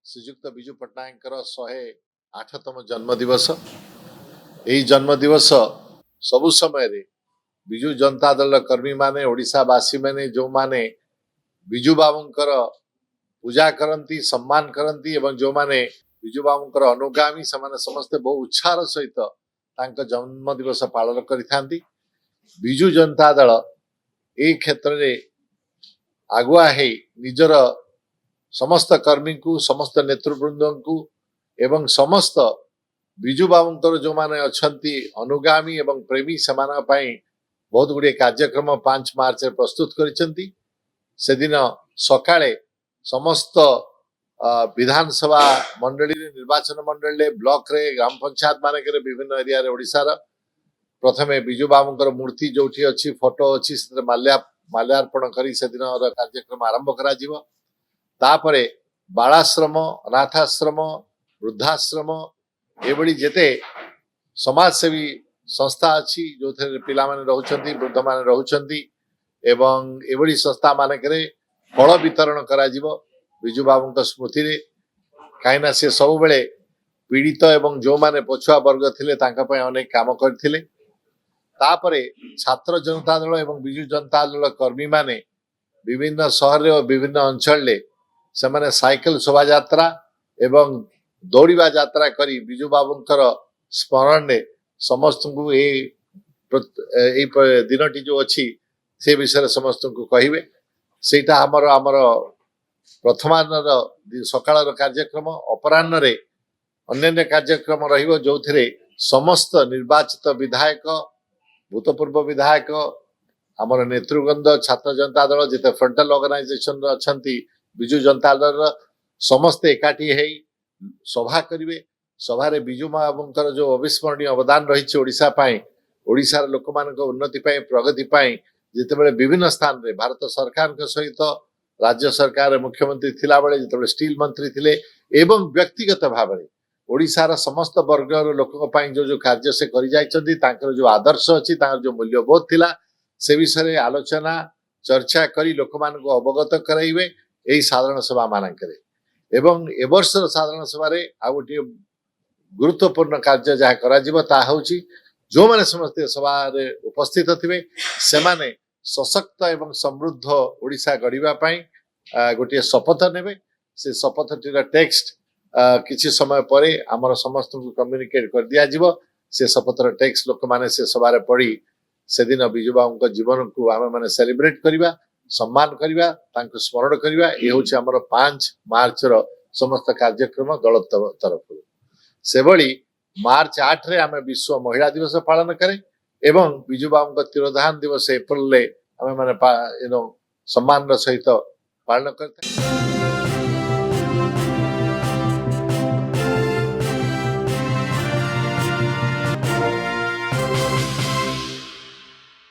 श्रीजुक्त विजु पट्टनायक 108तम जन्मदिवस। यही जन्मदिवस सबु समय विजु जनता दल कर्मी माने ओडिशावासी माने जो माने विजु बाबूंकर पूजा करती सम्मान करती एवं जो माने विजु बाबूंकर अनुगामी से समस्ते बहु उत्साह सहित तांका जन्म दिवस पालन करिथांती। विजु जनता दल ए क्षेत्र में आगुआ है निजर समस्त कर्मी को समस्त नेतृवृंद को एवं समस्त विजु बाबूंकर जो माने अछंती अनुगामी एवं प्रेमी सेमान बहुत गुड़े कार्यक्रम 5 मार्च प्रस्तुत करिसेंती। से दिन सकाळे समस्त विधानसभा मंडली निर्वाचन मंडल ब्लॉक रे ग्राम पंचायत मानक विभिन्न एरिया रे ओडिसा रा प्रथमे विजु बाबूंकर मूर्ति जोठी अच्छी फोटो अच्छी से माल्यार्पण करी से दिन कार्यक्रम आरंभ करा जीवो। तापरे बालाश्रम अनाथाश्रम वृद्धाश्रम एभली जेते समाजसेवी संस्था अच्छी जो थे पिला माने रहउछंती वृद्ध माने रहउछंती एवं एभली संस्था मानकरे फल वितरण करा जीवो विजु बाबूंक स्मृति रे। काईना से सब बेले पीड़ित एवं जो माने पछुआ वर्ग थिले तांका पय अनेक काम करथिले। तापरे छात्र जनता दल एवं विजु जनता दल कर्मी माने विभिन्न शहर और विभिन्न अंचल ले सेमाने साइकिल शोभा यात्रा एवं दौड़वा यात्रा करी विजु बाबूंकर स्मरण ने समस्त को दिनटी जो अच्छी से विषय समस्त को कहिबे। सेटा हमर हमर प्रथमानर सकाळर कार्यक्रम अपराह्न रे अन्य कार्यक्रम रहिबो जो थिरे समस्त निर्वाचित विधायक भूतपूर्व विधायक आमर नेतृवृंद छात्र जनता दल जिते फ्रंटल ऑर्गेनाइजेशन अच्छी विजु जनता दल समस्ते एकाठी है सभा करेंगे। सभारे विजु बाबूंकर जो अविस्मरणीय अवदान रही ओडिशा पाई ओडिशार लोक मान उन्नति पाई प्रगति पाई जितेबाला विभिन्न स्थान रे भारत सरकार के सहित राज्य सरकार मुख्यमंत्री थिला बेले जितेबाला स्टील मंत्री थिले एवं व्यक्तिगत भाव में ओडिशार समस्त वर्ग लोक जो कार्य से करि जाइछन्ती तांकर जो आदर्श अच्छी जो मूल्यबोध थिला से विषय आलोचना चर्चा करी लोक मान को अवगत कराइबे यही साधारण सभा मानकरे। एवं ए वर्ष साधारण सभा आ गोटे गुरुत्वपूर्ण कार्य जहाँ करा जिवो ता होची जो माने समस्त सभा रे उपस्थित थिबे सेमाने सशक्त एवं समृद्ध ओडिशा गढ़िबा पई गोटे शपथ नेबे। से शपथटीर टेक्स्ट किछि समय परे आमर समस्त को कम्युनिकेट कर दिया जिवो। से शपथर टेक्स्ट लोक माने से सभा रे पढ़ी से दिन विजु बाबूंक जीवन को आमे माने सेलिब्रेट करिबा सम्मान करिबा तांको स्मरण करिबा। ए होछि हमर 5 मार्च रो समस्त कार्यक्रम दल तरफ से भली मार्च 8 रे आमे विश्व महिला दिवस पालन करे एवं विजु बाबूंक तिरोधान दिवस एप्रिल ले आमे माने सम्मान सहित पालन करते।